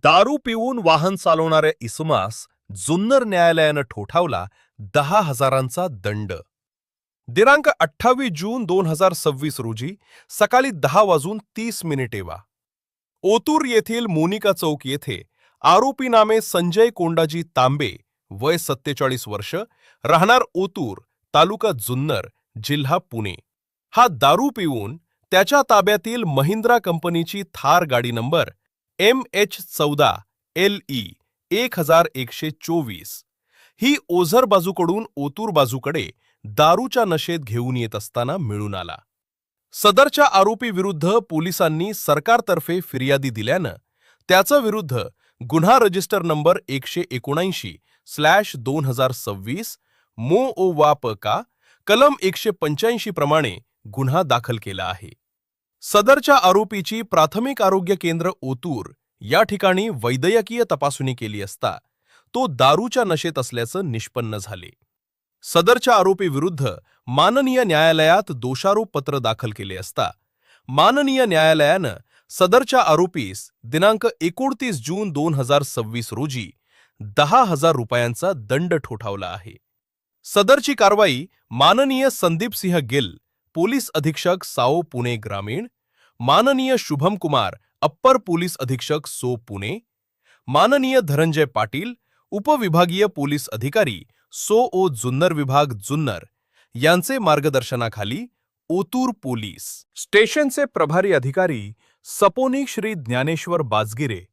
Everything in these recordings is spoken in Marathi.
दारू पिऊन वाहन चालवणाऱ्या इसमास जुन्नर न्यायालयानं ठोठावला 10,000चा दंड. दिनांक 28 जून 2026 रोजी सकाळी 10:30 वा ओतूर येथील मोनिका चौक येथे आरोपी नामे संजय कोंडाजी तांबे वय 47 वर्ष राहणार ओतूर तालुका जुन्नर जिल्हा पुणे हा दारू पिऊन त्याच्या ताब्यातील महिंद्रा कंपनीची थार गाडी नंबर MH14 LE 1124 ही ओझर बाजूकडून ओतूर बाजूकडे दारूच्या नशेत घेऊन येत असताना मिळून आला. सदरच्या आरोपी विरुद्ध पोलिसांनी सरकारतर्फे फिर्यादी दिल्यानं त्याचा विरुद्ध गुन्हा रजिस्टर नंबर 179/2026 मो ओ वा प का कलम 185 प्रमाणे गुन्हा दाखल केला आहे. सदरच्या आरोपीची प्राथमिक आरोग्य केंद्र ओतूर या ठिकाणी वैद्यकीय तपासणी केली असता तो दारूच्या नशेत असल्याचं निष्पन्न झाले. सदरच्या आरोपी विरुद्ध माननीय न्यायालयात दोषारोप पत्र दाखल केले असता माननीय न्यायालयानं सदरच्या आरोपीस दिनांक 29 जून 2026 रोजी 10,000 रुपयांचा दंड ठोठावला आहे. सदरची कारवाई माननीय संदीप सिंह गिल पोलीस अधीक्षक साओ पुणे ग्रामीण, माननीय शुभम कुमार अप्पर पोलीस अधीक्षक सो पुणे, माननीय धनंजय पाटील उपविभागीय पोलीस अधिकारी सो ओ जुन्नर विभाग जुन्नर यांचे मार्गदर्शनाखाली ओतूर पोलीस स्टेशनचे प्रभारी अधिकारी सपोनिक श्री ज्ञानेश्वर बाजगिरे,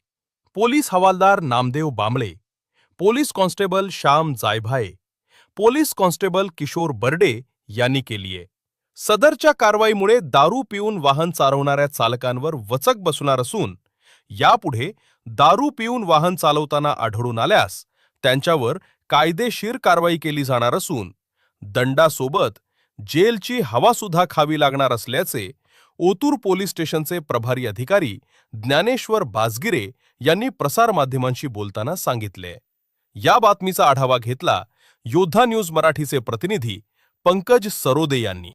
पोलीस हवालदार Namdev Bambale, police constable Shyam Jaybhaye, police constable Kishore Barde यांनी केली आहे. सदरच्या कारवाईमुळे दारू पिऊन वाहन चालवणाऱ्या चालकांवर वचक बसणार असून यापुढे दारू पिऊन वाहन चालवताना आढळून आल्यास त्यांच्यावर कायदेशीर कारवाई केली जाणार असून दंडासोबत जेलची हवा सुद्धा खावी लागणार असल्याचे ओतूर पोलीस स्टेशनचे प्रभारी अधिकारी ज्ञानेश्वर बाजगिरे यांनी प्रसारमाध्यमांशी बोलताना सांगितले. या बातमीचा आढावा घेतला योद्धा न्यूज मराठीचे प्रतिनिधी पंकज सरोदे यांनी.